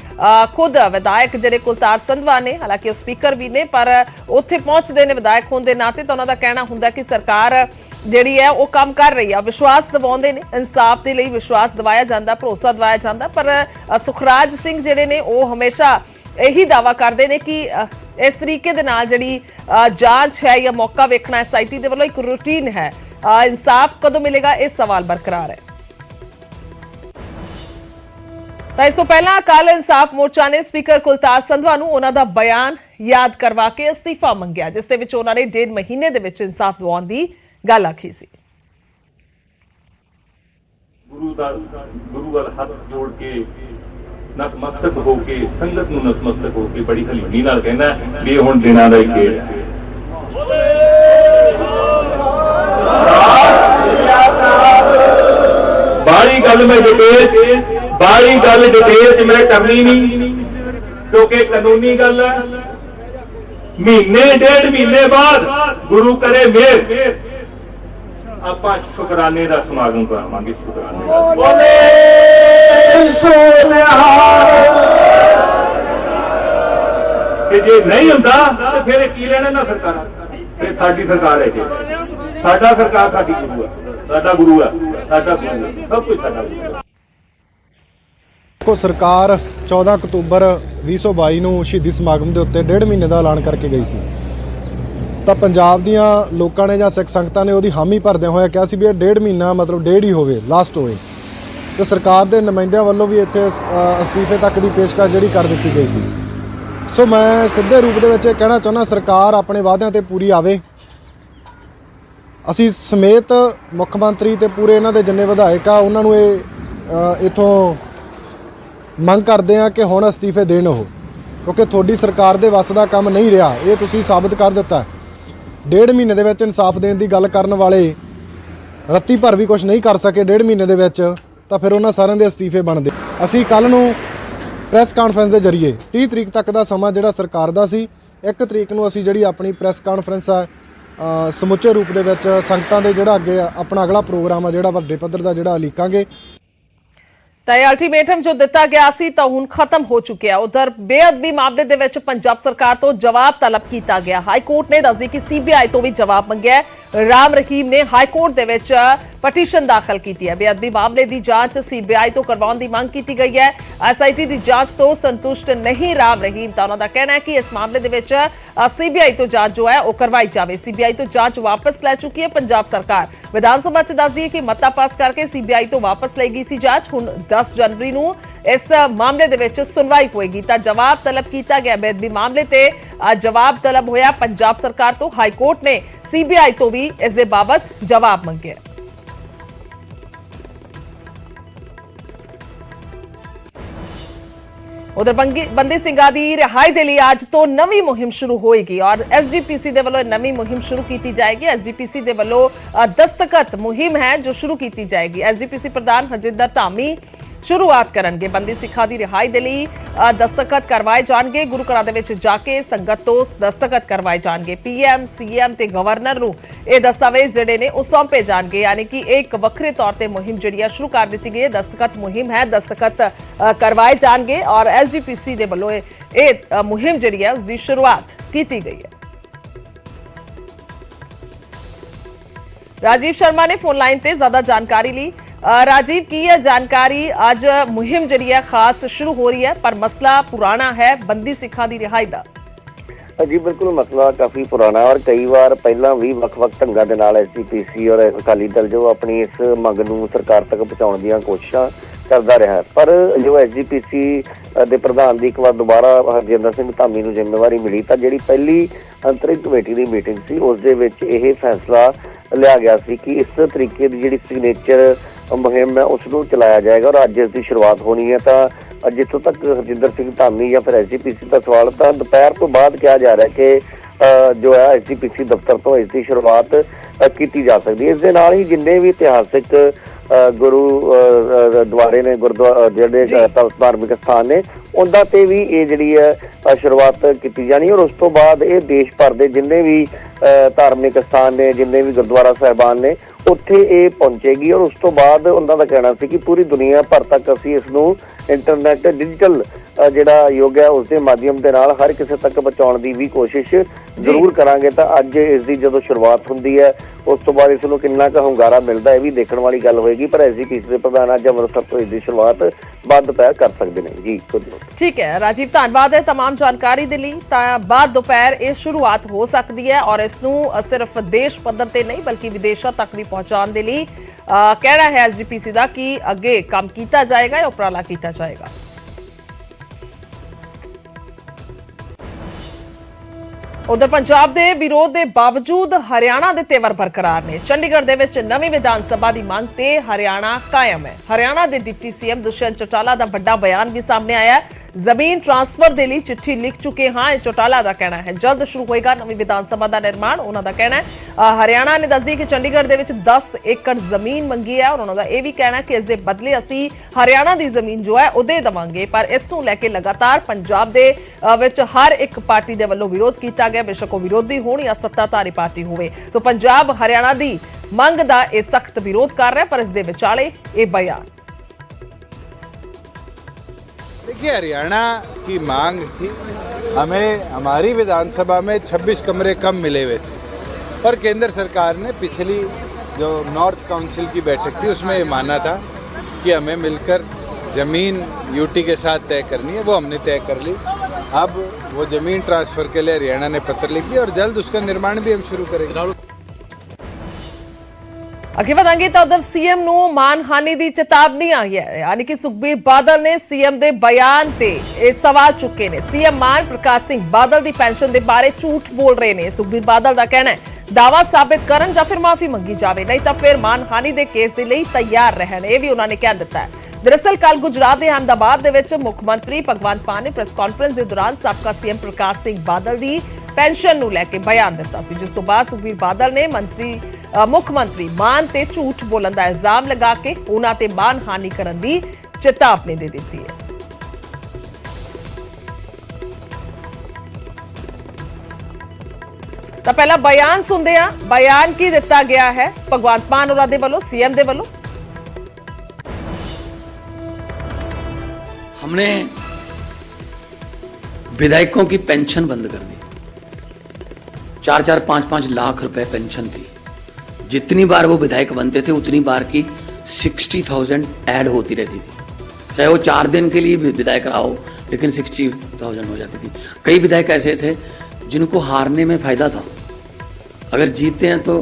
Speaker 1: ਖੁਦ ਵਿਧਾਇਕ ਜਿਹੜੇ ਕੁਲਤਾਰ ਸੰਧਵਾ ਨੇ, ਹਾਲਾਂਕਿ ਉਹ ਸਪੀਕਰ ਵੀ ਨੇ, ਪਰ ਉੱਥੇ ਪਹੁੰਚਦੇ ਨੇ ਵਿਧਾਇਕ ਹੋਣ ਦੇ ਨਾਤੇ, ਤਾਂ ਉਹਨਾਂ ਦਾ ਕਹਿਣਾ ਹੁੰਦਾ ਕਿ ਸਰਕਾਰ ਜਿਹੜੀ ਹੈ ਉਹ ਕੰਮ ਕਰ ਰਹੀ ਆ। ਵਿਸ਼ਵਾਸ ਦਿਵਾਉਂਦੇ ਨੇ, ਇਨਸਾਫ ਦੇ ਲਈ ਵਿਸ਼ਵਾਸ ਦਿਵਾਇਆ ਜਾਂਦਾ, ਭਰੋਸਾ ਦਿਵਾਇਆ ਜਾਂਦਾ। ਪਰ ਸੁਖਰਾਜ ਸਿੰਘ ਜਿਹੜੇ ਨੇ ਉਹ ਹਮੇਸ਼ਾ ਇਹੀ ਦਾਵਾ ਕਰਦੇ ਨੇ ਕਿ ਇਸ ਤਰੀਕੇ ਦੇ ਨਾਲ ਜਿਹੜੀ ਜਾਂਚ ਹੈ ਜਾਂ ਮੌਕਾ ਵੇਖਣਾ ਐਸਆਈਟੀ ਦੇ ਵੱਲੋਂ ਇੱਕ ਰੂਟੀਨ ਹੈ। ਇਨਸਾਫ ਕਦੋਂ ਮਿਲੇਗਾ, ਇਹ ਸਵਾਲ ਬਰਕਰਾਰ ਹੈ। ਤਾਂ ਇਸ ਤੋਂ ਪਹਿਲਾਂ ਕੱਲ ਇਨਸਾਫ ਮੋਰਚਾ ਨੇ ਸਪੀਕਰ ਕੁਲਤਾਰ ਸੰਧਵਾ ਨੂੰ ਉਹਨਾਂ ਦਾ ਬਿਆਨ ਯਾਦ ਕਰਵਾ ਕੇ ਅਸਤੀਫਾ ਮੰਗਿਆ, ਜਿਸ ਦੇ ਵਿੱਚ ਉਹਨਾਂ ਨੇ 1.5 ਮਹੀਨੇ ਦੇ ਵਿੱਚ ਇਨਸਾਫ ਦਿਵਾਉਣ ਦੀ ਗੱਲ ਆਖੀ ਸੀ।
Speaker 4: ਗੁਰੂ ਵੱਲ ਹੱਥ ਜੋੜ ਕੇ ਨਤਮਸਤਕ ਹੋ ਕੇ, ਸੰਗਤ ਨੂੰ ਨਤਮਸਤਕ ਹੋ ਕੇ ਬੜੀ ਹਲੀਮੀ ਨਾਲ ਕਹਿੰਦਾ ਵੀ ਹੁਣ ਦਿਨਾਂ ਦਾ ਹੀ ਖੇਡ ਹੈ। ਬਾਹਰੀ ਗੱਲ ਮੈਂ ਡਿਟੇਲ ਚ ਮੈਂ ਕਰਨੀ ਨਹੀਂ, ਕਿਉਂਕਿ ਕਾਨੂੰਨੀ ਗੱਲ ਹੈ। ਮਹੀਨੇ 1.5 ਮਹੀਨੇ ਬਾਅਦ ਗੁਰੂ ਕਰੇ ਮਿਹਰ ਆਪਾਂ ਸ਼ੁਕਰਾਨੇ ਦਾ ਸਮਾਗਮ ਕਰਾਵਾਂਗੇ। ਸ਼ੁਕਰਾਨੇ ਦਾ ਕਿ ਜੇ ਨਹੀਂ ਹੁੰਦਾ ਤਾਂ ਫਿਰ ਕੀ ਲੈਣਾ ਨਾ ਸਰਕਾਰਾਂ। ਫਿਰ ਸਾਡੀ ਸਰਕਾਰ ਹੈ ਜੀ, ਸਾਡਾ ਸਰਕਾਰ ਸਾਡੀ ਗੁਰੂ ਹੈ, ਸਾਡਾ ਗੁਰੂ ਹੈ, ਸਾਡਾ ਗੁਰੂ ਹੈ, ਸਭ ਕੁਝ ਸਾਡਾ ਗੁਰੂ ਹੈ।
Speaker 5: ਦੇਖੋ, ਸਰਕਾਰ 14 ਅਕਤੂਬਰ 2022 ਨੂੰ ਸ਼ਹੀਦੀ ਸਮਾਗਮ ਦੇ ਉੱਤੇ 1.5 ਮਹੀਨੇ ਦਾ ਐਲਾਨ ਕਰਕੇ ਗਈ ਸੀ। ਤਾਂ ਪੰਜਾਬ ਦੀਆਂ ਲੋਕਾਂ ਨੇ ਜਾਂ ਸਿੱਖ ਸੰਗਤਾਂ ਨੇ ਉਹਦੀ ਹਾਮੀ ਭਰਦਿਆਂ ਹੋਇਆ ਕਿਹਾ ਸੀ ਵੀ ਇਹ 1.5 ਮਹੀਨਾ ਮਤਲਬ 1.5 ਹੀ ਹੋਵੇ, ਲਾਸਟ ਹੋਵੇ। ਤੇ ਸਰਕਾਰ ਦੇ ਨੁਮਾਇੰਦਿਆਂ ਵੱਲੋਂ ਵੀ ਇੱਥੇ ਅਸਤੀਫੇ ਤੱਕ ਦੀ ਪੇਸ਼ਕਸ਼ ਜਿਹੜੀ ਕਰ ਦਿੱਤੀ ਗਈ ਸੀ। ਸੋ ਮੈਂ ਸਿੱਧੇ ਰੂਪ ਦੇ ਵਿੱਚ ਇਹ ਕਹਿਣਾ ਚਾਹੁੰਦਾ, ਸਰਕਾਰ ਆਪਣੇ ਵਾਅਦਿਆਂ ਤੇ ਪੂਰੀ ਆਵੇ। ਅਸੀਂ ਸਮੇਤ ਮੁੱਖ ਮੰਤਰੀ ਤੇ ਪੂਰੇ ਇਹਨਾਂ ਦੇ ਜਿੰਨੇ ਵਿਧਾਇਕ ਆ ਉਹਨਾਂ ਨੂੰ ਇਹ ਇਥੋਂ ਮੰਗ ਕਰਦੇ ਆ ਕਿ ਹੁਣ ਅਸਤੀਫੇ ਦੇਣ ਉਹ, ਕਿਉਂਕਿ ਤੁਹਾਡੀ ਸਰਕਾਰ ਦੇ ਵੱਸ ਦਾ ਕੰਮ ਨਹੀਂ ਰਿਹਾ। ਇਹ ਤੁਸੀਂ ਸਾਬਤ ਕਰ ਦਿੱਤਾ। 1.5 ਮਹੀਨੇ ਦੇ ਵਿੱਚ ਇਨਸਾਫ ਦੇਣ ਦੀ ਗੱਲ ਕਰਨ ਵਾਲੇ ਰੱਤੀ ਭਰ ਵੀ ਕੁਝ ਨਹੀਂ ਕਰ ਸਕੇ 1.5 ਮਹੀਨੇ ਦੇ ਵਿੱਚ, ਤਾਂ ਫਿਰ ਉਹਨਾਂ ਸਾਰਿਆਂ ਦੇ ਅਸਤੀਫੇ ਬਣਦੇ। ਅਸੀਂ ਕੱਲ ਨੂੰ ਪ੍ਰੈਸ ਕਾਨਫਰੰਸ ਦੇ ਜ਼ਰੀਏ 30 ਤਰੀਕ ਤੱਕ ਦਾ ਸਮਾਂ ਜਿਹੜਾ ਸਰਕਾਰ ਦਾ ਸੀ, 1 ਤਰੀਕ ਨੂੰ ਅਸੀਂ ਜਿਹੜੀ ਆਪਣੀ ਪ੍ਰੈਸ ਕਾਨਫਰੰਸ ਆ ਸਮੁੱਚੇ ਰੂਪ ਦੇ ਵਿੱਚ ਸੰਗਤਾਂ ਦੇ ਜਿਹੜਾ ਅੱਗੇ ਆਪਣਾ ਅਗਲਾ ਪ੍ਰੋਗਰਾਮ ਆ ਜਿਹੜਾ ਵੱਡੇ ਪੱਧਰ ਦਾ ਜਿਹੜਾ ਉਲੀਕਾਂਗੇ।
Speaker 1: ਤਾਂ ਇਹ ਅਲਟੀਮੇਟਮ ਜੋ ਦਿੱਤਾ ਗਿਆ ਸੀ ਤਾਂ ਹੁਣ ਖਤਮ ਹੋ ਚੁੱਕਿਆ। ਉਧਰ ਬੇਅਦਬੀ ਮਾਮਲੇ ਦੇ ਵਿੱਚ ਪੰਜਾਬ ਸਰਕਾਰ ਤੋਂ ਜਵਾਬ ਤਲਬ ਕੀਤਾ ਗਿਆ। ਹਾਈ ਕੋਰਟ ਨੇ ਦੱਸਦੀ ਕਿ ਸੀਬੀਆਈ ਤੋਂ ਵੀ ਜਵਾਬ ਮੰਗਿਆ। ਰਾਮ ਰਹੀਮ ਨੇ ਹਾਈ ਕੋਰਟ ਦੇ ਵਿੱਚ ਪਟੀਸ਼ਨ ਦਾਖਲ ਕੀਤੀ ਹੈ। ਬੇਅਦਬੀ ਮਾਮਲੇ ਦੀ ਜਾਂਚ ਸੀਬੀਆਈ ਤੋਂ ਕਰਵਾਉਣ ਦੀ ਮੰਗ ਕੀਤੀ ਗਈ ਹੈ। ਐਸਆਈਟੀ ਦੀ ਜਾਂਚ ਤੋਂ ਸੰਤੁਸ਼ਟ ਨਹੀਂ ਰਾਮ ਰਹੀਮ, ਤਾਂ ਉਹਨਾਂ ਦਾ ਕਹਿਣਾ ਹੈ ਕਿ ਇਸ ਮਾਮਲੇ ਦੇ ਵਿੱਚ ਸੀਬੀਆਈ ਤੋਂ ਜਾਂਚ ਜੋ ਹੈ ਉਹ ਕਰਵਾਈ ਜਾਵੇ। ਸੀਬੀਆਈ ਤੋਂ ਜਾਂਚ ਵਾਪਸ ਲੈ ਚੁੱਕੀ ਹੈ ਪੰਜਾਬ ਸਰਕਾਰ। ਵਿਧਾਨ ਸਭਾ 'ਚ ਦੱਸਦੀ ਹੈ ਕਿ ਮਤਾ ਪਾਸ ਕਰਕੇ ਸੀਬੀਆਈ ਤੋਂ ਵਾਪਸ ਲਈ ਗਈ ਸੀ ਜਾਂਚ। ਹੁਣ 10 ਜਨਵਰੀ ਨੂੰ ਇਸ ਮਾਮਲੇ ਦੇ ਵਿੱਚ ਸੁਣਵਾਈ ਹੋਏਗੀ। ਤਾਂ ਜਵਾਬ ਤਲਬ ਕੀਤਾ ਗਿਆ ਬੇਅਦਬੀ ਮਾਮਲੇ ਤੇ। ਜਵਾਬ ਤਲਬ ਹੋਇਆ ਪੰਜਾਬ ਸਰਕਾਰ ਤੋਂ। ਹਾਈ ਕੋਰਟ ਨੇ ਸੀਬੀਆਈ ਤੋਂ ਵੀ ਇਸ ਦੇ ਬਾਬਤ ਜਵਾਬ ਮੰਗਿਆ। उधर बंदी ਸਿੰਘਾਂ ਦੀ रिहाई ਦੇ ਲਈ ਅੱਜ ਤੋਂ ਨਵੀਂ ਮੁਹਿੰਮ ਸ਼ੁਰੂ ਹੋਏਗੀ और एसजीपीसी ਦੇ ਵੱਲੋਂ ਨਵੀਂ ਮੁਹਿੰਮ ਸ਼ੁਰੂ ਕੀਤੀ ਜਾਏਗੀ। एसजीपीसी ਦੇ ਵੱਲੋਂ ਦਸਤਖਤ ਮੁਹਿੰਮ ਹੈ ਜੋ ਸ਼ੁਰੂ ਕੀਤੀ ਜਾਏਗੀ। एसजीपीसी ਪ੍ਰਧਾਨ ਹਰਜਿੰਦਰ ਧਾਮੀ शुरुआत करेंगे। बंदी सिखा की रिहाई के लिए दस्तखत करवाए जाएंगे। गुरु घरां दे विच जाके संगत तो दस्तखत करवाए जाएंगे। पीएम सीएम ते गवर्नर नूं ये दस्तावेज जिहड़े ने वो सौंपे जाएंगे, यानी कि एक वक्रे तौर पर मुहिम जिहड़ी शुरू कर दी गई है। दस्तखत मुहिम है, दस्तखत करवाए जाएंगे और एसजीपीसी दे वल्लों ये मुहिम जिहड़ी है उसकी शुरुआत की गई है। राजीव शर्मा ने फोन लाइन से ज्यादा जानकारी ली। राजीव की यह जानकारी, आज मुहिम जी है खास शुरू हो रही है पर मसला पुराना है बंदी सिखा की रिहाई का।
Speaker 6: जी बिल्कुल, मसला काफी पुराना और कई बार पहला भी ਵੱਖ-ਵੱਖ ਢੰਗਾਂ ਦੇ ਨਾਲ एसजीपीसी और अकाली दल जो अपनी इस मंग ਨੂੰ ਸਰਕਾਰ ਤੱਕ ਪਹੁੰਚਾਉਣ ਦੀਆਂ ਕੋਸ਼ਿਸ਼ਾਂ ਕਰਦਾ ਰਿਹਾ ਹੈ। ਪਰ ਜੋ एसजीपीसी ਦੇ ਪ੍ਰਧਾਨ ਦੀ ਇੱਕ ਵਾਰ ਦੁਬਾਰਾ ਹਰਜਿੰਦਰ ਸਿੰਘ ਧਾਮੀ ਨੂੰ ਜ਼ਿੰਮੇਵਾਰੀ ਮਿਲੀ ਤਾਂ ਜਿਹੜੀ ਪਹਿਲੀ ਅੰਤਰਿਮ ਕਮੇਟੀ ਦੀ ਮੀਟਿੰਗ ਸੀ ਉਸ ਦੇ ਵਿੱਚ ਇਹ ਫੈਸਲਾ ਲਿਆ ਗਿਆ ਸੀ ਕਿ ਇਸ ਤਰੀਕੇ ਦੀ ਜਿਹੜੀ ਸਿਗਨੇਚਰ ਮੁਹਿੰਮ ਹੈ ਉਸ ਨੂੰ ਚਲਾਇਆ ਜਾਏਗਾ और ਅੱਜ ਇਸ ਦੀ ਸ਼ੁਰੂਆਤ ਹੋਣੀ ਹੈ। ਤਾਂ ਜਿੱਥੋਂ ਤੱਕ ਹਰਜਿੰਦਰ ਸਿੰਘ ਧਾਮੀ ਜਾਂ ਫਿਰ एसजीपीसी ਦਾ ਸਵਾਲ, ਤਾਂ ਦੁਪਹਿਰ ਤੋਂ ਬਾਅਦ ਕਿਹਾ ਜਾ ਰਿਹਾ ਕਿ ਜੋ ਹੈ एसजीपीसी ਦਫ਼ਤਰ ਤੋਂ ਇਸ ਦੀ ਸ਼ੁਰੂਆਤ ਕੀਤੀ ਜਾ ਸਕਦੀ ਹੈ। ਇਸ ਦੇ ਨਾਲ ਹੀ ਜਿੰਨੇ ਵੀ ਇਤਿਹਾਸਿਕ ਗੁਰੂ ਦੁਆਰੇ ਨੇ, ਗੁਰਦੁਆਰਾ ਜਿਹੜੇ ਧਾਰਮਿਕ ਸਥਾਨ ਨੇ, ਉਹਨਾਂ ਤੇ ਵੀ ਇਹ ਜਿਹੜੀ ਹੈ ਸ਼ੁਰੂਆਤ ਕੀਤੀ ਜਾਣੀ ਔਰ ਉਸ ਤੋਂ ਬਾਅਦ ਇਹ ਦੇਸ਼ ਭਰ ਦੇ ਜਿੰਨੇ ਵੀ ਧਾਰਮਿਕ ਸਥਾਨ ਨੇ, ਜਿੰਨੇ ਵੀ ਗੁਰਦੁਆਰਾ ਸਾਹਿਬਾਨ ਨੇ, ਉੱਥੇ ਇਹ ਪਹੁੰਚੇਗੀ। ਔਰ ਉਸ ਤੋਂ ਬਾਅਦ ਉਹਨਾਂ ਦਾ ਕਹਿਣਾ ਸੀ ਕਿ ਪੂਰੀ ਦੁਨੀਆ ਭਰ ਤੱਕ ਅਸੀਂ ਇਸ ਨੂੰ ਇੰਟਰਨੈਟ ਡਿਜੀਟਲ ਜਿਹੜਾ ਯੁੱਗ ਹੈ ਉਸ ਦੇ ਮਾਧਿਅਮ ਦੇ ਨਾਲ ਹਰ ਕਿਸੇ ਤੱਕ ਪਹੁੰਚਾਉਣ ਦੀ ਵੀ ਕੋਸ਼ਿਸ਼ ਜ਼ਰੂਰ ਕਰਾਂਗੇ। ਤਾਂ ਅੱਜ ਇਸ ਦੀ ਜਦੋਂ ਸ਼ੁਰੂਆਤ ਹੁੰਦੀ ਹੈ ਉਸ ਤੋਂ ਬਾਅਦ ਇਸ ਨੂੰ ਕਿੰਨਾ ਕੁ ਹੁੰਗਾਰਾ ਮਿਲਦਾ ਇਹ ਵੀ ਦੇਖਣ ਵਾਲੀ ਗੱਲ ਹੋਏਗੀ। ਪਰ ਐਸਜੀਪੀਸੀ ਦੇ ਪ੍ਰਧਾਨ ਅੱਜ ਅੰਮ੍ਰਿਤਸਰ ਤੋਂ ਇਸ ਦੀ ਸ਼ੁਰੂਆਤ ਬਾਅਦ ਦੁਪਹਿਰ ਕਰ ਸਕਦੇ ਨੇ ਜੀ।
Speaker 1: ठीक है राजीव, धन्यवाद है तमाम जानकारी दे लई। बाद दोपहर ये शुरुआत हो सकती है और इसनूं सिर्फ देश पद्धर ते नहीं बल्कि विदेशों तक भी पहुंचाने दे लई कहना है एसजीपीसी दा कि अगे काम किया जाएगा या उपराला किया जाएगा। उधर पंजाब के विरोध के बावजूद हरियाणा के तेवर बरकरार ने। चंडीगढ़ दे विच नवीं विधान सभा की मांग ते हरियाणा कायम है। हरियाणा के डिप्टी सीएम दुष्यंत चौटाला का बड़ा बयान भी सामने आया है। जमीन ट्रांसफर के लिए चिट्ठी लिख चुके हाँ, चौटाला का कहना है जल्द शुरू होएगा नवीं विधान सभा का निर्माण। उन्होंने कहना है हरियाणा ने दस दी कि चंडीगढ़ दे विच 10 एकड़ जमीन मंगी है और उन्होंने यह भी कहना है कि इस दे बदले असी हरियाणा की जमीन जो है वो दे देवांगे। पर इस नूं लैके लगातार पंजाब दे विच हर एक पार्टी के वल्लों विरोध किया गया, बेशक वो विरोधी होण या सत्ताधारी पार्टी होवे। तो पंजाब हरियाणा की मंग का यह सख्त विरोध कर रहा है। पर इस दे विचाले ये बयान
Speaker 7: देखिए, हरियाणा की मांग थी, हमें हमारी विधानसभा में 26 कमरे कम मिले हुए थे और केंद्र सरकार ने पिछली जो नॉर्थ काउंसिल की बैठक थी उसमें ये माना था कि हमें मिलकर ज़मीन यूटी के साथ तय करनी है, वो हमने तय कर ली। अब वो ज़मीन ट्रांसफ़र के लिए हरियाणा ने पत्र लिख दिया और जल्द उसका निर्माण भी हम शुरू करेंगे।
Speaker 1: अगे बढ़ांगे तो उधर सीएम नूं मानहानि की चेतावनी आई है, यानी कि सुखबीर बादल ने सीएम के बयान से सवाल चुके ने। सीएम मान प्रकाश सिंह बादल की पेंशन के बारे झूठ बोल रहे हैं। सुखबीर बादल का कहना है दावा साबित करन या फिर माफी मंगी जाए, नहीं तो फिर मानहानि के केस के लिए तैयार रहन, ये भी उन्होंने कह दिता है। दरअसल कल गुजरात के अहमदाबाद के मुख्यमंत्री भगवंत मान ने प्रेस कॉन्फ्रेंस के दौरान साबका सीएम प्रकाश सिंह बादल की पेंशन नूं लैके बयान दिता सी, जिस तो बाद सुखबीर बादल ने मुख्यमंत्री मान ते झूठ बोलन का इल्जाम लगा के उन्हां ते मानहानि करन दी चेतावनी दे दी है। तो पहला बयान सुनते हैं, बयान की दिता गया है भगवंत मान होरां दे वल्लों, सीएम दे वल्लों।
Speaker 8: हमने विधायकों की पेंशन बंद कर दी। 4-4, 5-5 लाख रुपए पेंशन थी। जितनी बार वो विधायक बनते थे उतनी बार की 60,000 ऐड होती रहती थी, चाहे वो 4 दिन के लिए विधायक रहा हो, लेकिन 60,000 हो जाती थी। कई विधायक ऐसे थे जिनको हारने में फायदा था, अगर जीतते हैं तो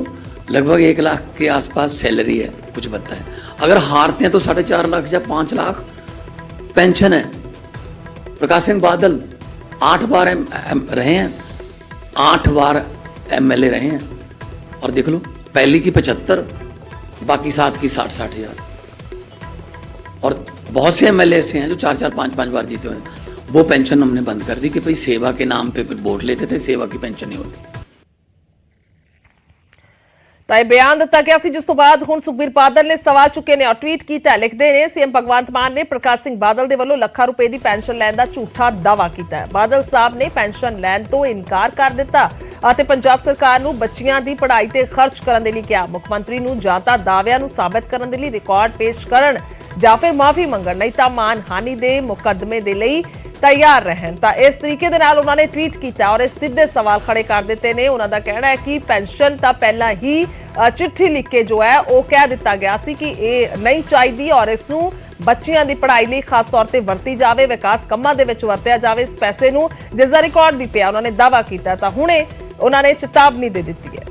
Speaker 8: लगभग 1 लाख के आसपास सैलरी है, कुछ बनता है, अगर हारते हैं तो 4.5 लाख या 5 लाख पेंशन है। प्रकाश सिंह बादल 8 बार रहे हैं, 8 बार एमएलए रहे हैं और देख लो, पहली की 75, बाकी 7 की 60-60 हजार। और बहुत से एमएलए ऐसे हैं जो 4-4, 5-5 बार जीते हुए हैं। वो पेंशन हमने बंद कर दी कि भाई सेवा के नाम पे फिर वोट लेते थे, सेवा की पेंशन नहीं होती।
Speaker 1: ਤਾਂ ਇਹ ਬਿਆਨ ਦਿੱਤਾ ਗਿਆ ਸੀ, ਜਿਸ ਤੋਂ ਬਾਅਦ ਹੁਣ ਸੁਖਬੀਰ ਬਾਦਲ ਨੇ ਸਵਾਲ ਚੁੱਕੇ ਨੇ ਔਰ ਟਵੀਟ ਕੀਤਾ। ਲਿਖਦੇ ਨੇ ਸੀਐਮ ਭਗਵੰਤ ਮਾਨ ਨੇ ਪ੍ਰਕਾਸ਼ ਸਿੰਘ ਬਾਦਲ ਦੇ ਵੱਲੋਂ ਲੱਖਾਂ ਰੁਪਏ ਦੀ ਪੈਨਸ਼ਨ ਲੈਣ ਦਾ ਝੂਠਾ ਦਾਅਵਾ ਕੀਤਾ ਹੈ। ਬਾਦਲ ਸਾਹਿਬ ਨੇ ਪੈਨਸ਼ਨ ਲੈਣ ਤੋਂ ਇਨਕਾਰ ਕਰ ਦਿੱਤਾ ਅਤੇ ਪੰਜਾਬ ਸਰਕਾਰ ਨੂੰ ਬੱਚੀਆਂ ਦੀ ਪੜ੍ਹਾਈ ਤੇ ਖਰਚ ਕਰਨ ਦੇ ਲਈ ਕਿਹਾ। ਮੁੱਖ ਮੰਤਰੀ ਨੂੰ ਜਾਂ ਤਾਂ ਦਾਅਵਿਆਂ ਨੂੰ ਸਾਬਤ ਕਰਨ ਦੇ ਲਈ ਰਿਕਾਰਡ ਪੇਸ਼ ਕਰਨ ਜਾਂ ਫਿਰ ਮਾਫੀ ਮੰਗਣ, ਨਹੀਂ ਤਾਂ ਮਾਨਹਾਨੀ ਦੇ ਮੁਕੱਦਮੇ ਦੇ ਲਈ तैयार रहन। तो इस तरीके दे नाल उन्होंने ट्वीट किया और इस सीधे सवाल खड़े कर दिते ने। उन्होंने कहना है कि पेंशन तो पहला ही चिट्ठी लिख के जो है वो कह दिता गया सी कि ये नहीं चाहिए और इसनूं बच्चियां दी पढ़ाई लई खास तौर पर वरती जाए, विकास कामां दे विच वरतिया जाए, इस पैसे नूं जिसका रिकॉर्ड भी पिया उन्होंने दावा किया। तो हुणे उन्होंने चेतावनी दे दी है।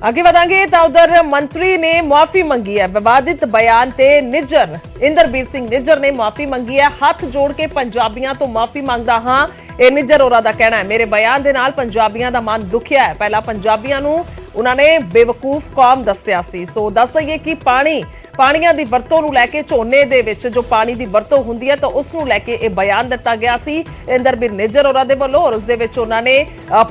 Speaker 1: आगे बढ़ांगे तो उधर मंत्री ने माफी मंगी है। विवादित बयान ते निज्जर इंदरबीर सिंह निज्जर ने माफी मंगी है। हाथ जोड़ के पंजाबियों तो माफी मांगदा हां, ये निज्जर होरां दा कहना है। मेरे बयान दे नाल पंजाबियों दा मन दुखिया है। पहला पंजाबियों नूं उन्होंने बेवकूफ कौम दस्सिया सी। सो दस दईए कि पानी ਪਾਣੀਆਂ ਦੀ ਵਰਤੋਂ ਨੂੰ ਲੈ ਕੇ ਝੋਨੇ ਦੇ ਵਿੱਚ ਜੋ ਪਾਣੀ ਦੀ ਵਰਤੋਂ ਹੁੰਦੀ ਹੈ ਤਾਂ ਉਸ ਨੂੰ ਲੈ ਕੇ ਇਹ ਬਿਆਨ ਦਿੱਤਾ ਗਿਆ ਸੀ ਇੰਦਰਬੀਰ ਨਿੱਜਰ ਹੋਰਾਂ ਦੇ ਵੱਲੋਂ। ਔਰ ਉਸ ਦੇ ਵਿੱਚ ਉਹਨਾਂ ਨੇ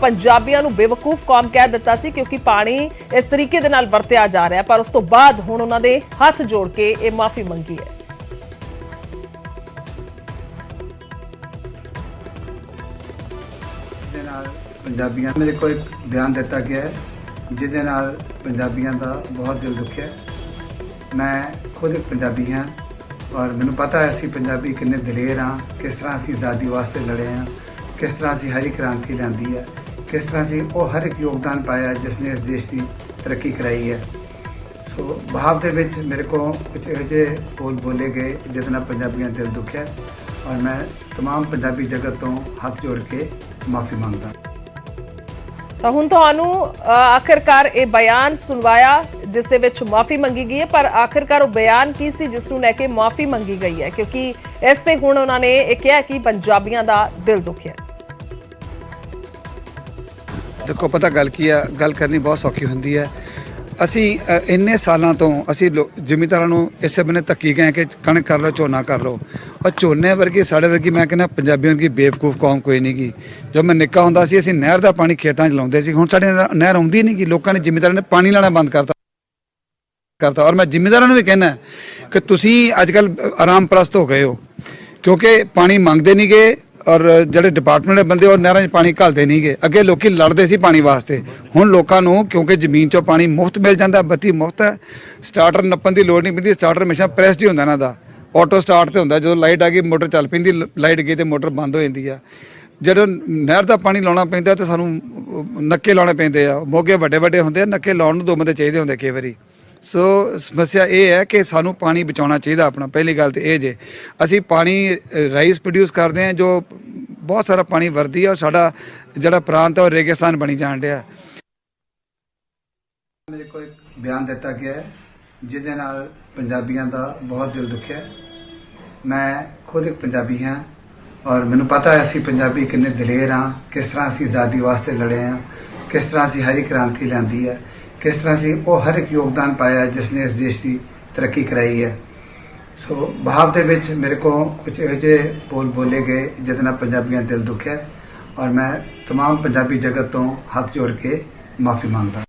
Speaker 1: ਪੰਜਾਬੀਆਂ ਨੂੰ ਬੇਵਕੂਫ ਕੌਮ ਕਹਿ ਦਿੱਤਾ ਸੀ ਕਿਉਂਕਿ ਪਾਣੀ ਇਸ ਤਰੀਕੇ ਦੇ ਨਾਲ ਵਰਤਿਆ ਜਾ ਰਿਹਾ, ਪਰ ਉਸ ਤੋਂ ਬਾਅਦ ਹੁਣ ਉਹਨਾਂ ਦੇ ਹੱਥ ਜੋੜ ਕੇ ਇਹ ਮਾਫੀ ਮੰਗੀ ਹੈ।
Speaker 9: पंजाबियां मेरे को एक बयान दिता गया है जिहदे नाल पंजाबियां दा बहुत दिल दुखिया। मैं खुद एक पंजाबी हाँ और मैनूं पता है असीं पंजाबी किन्ने दलेर हाँ, किस तरह असीं आज़ादी वास्ते लड़े हैं, किस तरह असीं हरी क्रांति लिआंदी है, किस तरह असीं वो हर एक योगदान पाया जिसने इस देश की तरक्की कराई है। सो बहाव दे विच मेरे को कुछ इहो जिहे बोल बोले गए जिहदे नाल पंजाबियां दा दिल दुखिया और मैं तमाम पंजाबी जगत तो हथ जोड़ के माफ़ी मंगदा।
Speaker 1: ਤਾਂ ਹੁਣ ਤੁਹਾਨੂੰ ਆਖਿਰਕਾਰ ਇਹ ਬਿਆਨ ਸੁਣਵਾਇਆ ਜਿਸ ਦੇ ਵਿੱਚ ਮਾਫੀ ਮੰਗੀ ਗਈ ਹੈ, ਪਰ ਆਖਿਰਕਾਰ ਉਹ ਬਿਆਨ ਕੀ ਸੀ ਜਿਸ ਨੂੰ ਲੈ ਕੇ ਮਾਫੀ ਮੰਗੀ ਗਈ ਹੈ, ਕਿਉਂਕਿ ਇਸ ਤੇ ਹੁਣ ਉਹਨਾਂ ਨੇ ਇਹ ਕਿਹਾ ਕਿ ਪੰਜਾਬੀਆਂ ਦਾ ਦਿਲ ਦੁਖਿਆ।
Speaker 9: देखो पता गल की है, गल करनी बहुत सौखी होंगी है। ਅਸੀਂ ਇੰਨੇ ਸਾਲਾਂ ਤੋਂ ਅਸੀਂ ਜ਼ਿਮੀਂਦਾਰਾਂ ਨੂੰ ਇਸੇ ਬੰਨੇ ਧੱਕੀ ਗਏ ਕਿ ਕਣਕ ਕਰ ਲਓ, ਝੋਨਾ ਕਰ ਲਓ, ਔਰ ਝੋਨੇ ਵਰਗੀ ਸਾਡੇ ਵਰਗੀ ਮੈਂ ਕਹਿੰਦਾ ਪੰਜਾਬੀਆਂ ਵਰਗੀ ਬੇਵਕੂਫ ਕੌਮ ਕੋਈ ਨਹੀਂ ਗੀ। ਜੋ ਮੈਂ ਨਿੱਕਾ ਹੁੰਦਾ ਸੀ ਅਸੀਂ ਨਹਿਰ ਦਾ ਪਾਣੀ ਖੇਤਾਂ 'ਚ ਲਾਉਂਦੇ ਸੀ, ਹੁਣ ਸਾਡੇ ਨਹਿਰ ਆਉਂਦੀ ਨਹੀਂ ਗੀ। ਲੋਕਾਂ ਨੇ ਜ਼ਿਮੀਂਦਾਰਾਂ ਨੇ ਪਾਣੀ ਲਾਣਾ ਬੰਦ ਕਰਤਾ ਔਰ ਮੈਂ ਜ਼ਿਮੀਂਦਾਰਾਂ ਨੂੰ ਵੀ ਕਹਿਣਾ ਕਿ ਤੁਸੀਂ ਅੱਜ ਕੱਲ੍ਹ ਆਰਾਮ ਪ੍ਰਸਤ ਹੋ ਗਏ ਹੋ ਕਿਉਂਕਿ ਪਾਣੀ ਮੰਗਦੇ ਨਹੀਂ ਗਏ ਔਰ ਜਿਹੜੇ ਡਿਪਾਰਟਮੈਂਟ ਦੇ ਬੰਦੇ ਉਹ ਨਹਿਰਾਂ 'ਚ ਪਾਣੀ ਘੱਲਦੇ ਨਹੀਂ ਗਏ। ਅੱਗੇ ਲੋਕੀ ਲੜਦੇ ਸੀ ਪਾਣੀ ਵਾਸਤੇ, ਹੁਣ ਲੋਕਾਂ ਨੂੰ ਕਿਉਂਕਿ ਜ਼ਮੀਨ 'ਚੋਂ ਪਾਣੀ ਮੁਫਤ ਮਿਲ ਜਾਂਦਾ, ਬੱਤੀ ਮੁਫਤ ਹੈ, ਸਟਾਰਟਰ ਨੱਪਣ ਦੀ ਲੋੜ ਨਹੀਂ ਪੈਂਦੀ। ਸਟਾਰਟਰ ਹਮੇਸ਼ਾ ਪ੍ਰੈਸਡ ਹੀ ਹੁੰਦਾ ਇਹਨਾਂ ਦਾ, ਆਟੋ ਸਟਾਰਟ ਤੇ ਹੁੰਦਾ। ਜਦੋਂ ਲਾਈਟ ਆ ਗਈ ਮੋਟਰ ਚੱਲ ਪੈਂਦੀ, ਲਾਈਟ ਗਈ ਤੇ ਮੋਟਰ ਬੰਦ ਹੋ ਜਾਂਦੀ ਆ। ਜਦੋਂ ਨਹਿਰ ਦਾ ਪਾਣੀ ਲਾਉਣਾ ਪੈਂਦਾ ਤਾਂ ਸਾਨੂੰ ਨੱਕੇ ਲਾਉਣੇ ਪੈਂਦੇ ਆ, ਮੋਗੇ ਵੱਡੇ ਵੱਡੇ ਹੁੰਦੇ ਆ, ਨੱਕੇ ਲਾਉਣ ਨੂੰ 2 ਬੰਦੇ ਚਾਹੀਦੇ ਹੁੰਦੇ ਕਈ ਵਾਰੀ। ਸੋ ਸਮੱਸਿਆ ਇਹ ਹੈ ਕਿ ਸਾਨੂੰ ਪਾਣੀ ਬਚਾਉਣਾ ਚਾਹੀਦਾ ਆਪਣਾ। ਪਹਿਲੀ ਗੱਲ ਤਾਂ ਇਹ ਜੇ ਅਸੀਂ ਪਾਣੀ ਰਾਈਸ ਪ੍ਰੋਡਿਊਸ ਕਰਦੇ ਹਾਂ ਜੋ ਬਹੁਤ ਸਾਰਾ ਪਾਣੀ ਵਰਦੀ ਹੈ ਔਰ ਸਾਡਾ ਜਿਹੜਾ ਪ੍ਰਾਂਤ ਹੈ ਉਹ ਰੇਗਿਸਤਾਨ ਬਣੀ ਜਾਣ ਡਿਆ। ਮੇਰੇ ਕੋਲ ਇੱਕ ਬਿਆਨ ਦਿੱਤਾ ਗਿਆ ਹੈ ਜਿਹਦੇ ਨਾਲ ਪੰਜਾਬੀਆਂ ਦਾ ਬਹੁਤ ਦਿਲ ਦੁਖਿਆ। ਮੈਂ ਖੁਦ ਇੱਕ ਪੰਜਾਬੀ ਹਾਂ ਔਰ ਮੈਨੂੰ ਪਤਾ ਹੈ ਅਸੀਂ ਪੰਜਾਬੀ ਕਿੰਨੇ ਦਲੇਰ ਹਾਂ, ਕਿਸ ਤਰ੍ਹਾਂ ਅਸੀਂ ਆਜ਼ਾਦੀ ਵਾਸਤੇ ਲੜੇ ਹਾਂ, ਕਿਸ ਤਰ੍ਹਾਂ ਅਸੀਂ ਹਰੀ ਕ੍ਰਾਂਤੀ ਲਿਆਂਦੀ ਹੈ, किस तरह से वो हर एक योगदान पाया जिसने इस देश की तरक्की कराई है। सो बहाव दे विच मेरे को कुछ इहो जिहे बोल बोले गए जिहदे नाल पंजाबियां दिल दुखिया और मैं तमाम पंजाबी जगत तो हथ जोड़ के माफ़ी मांगदा।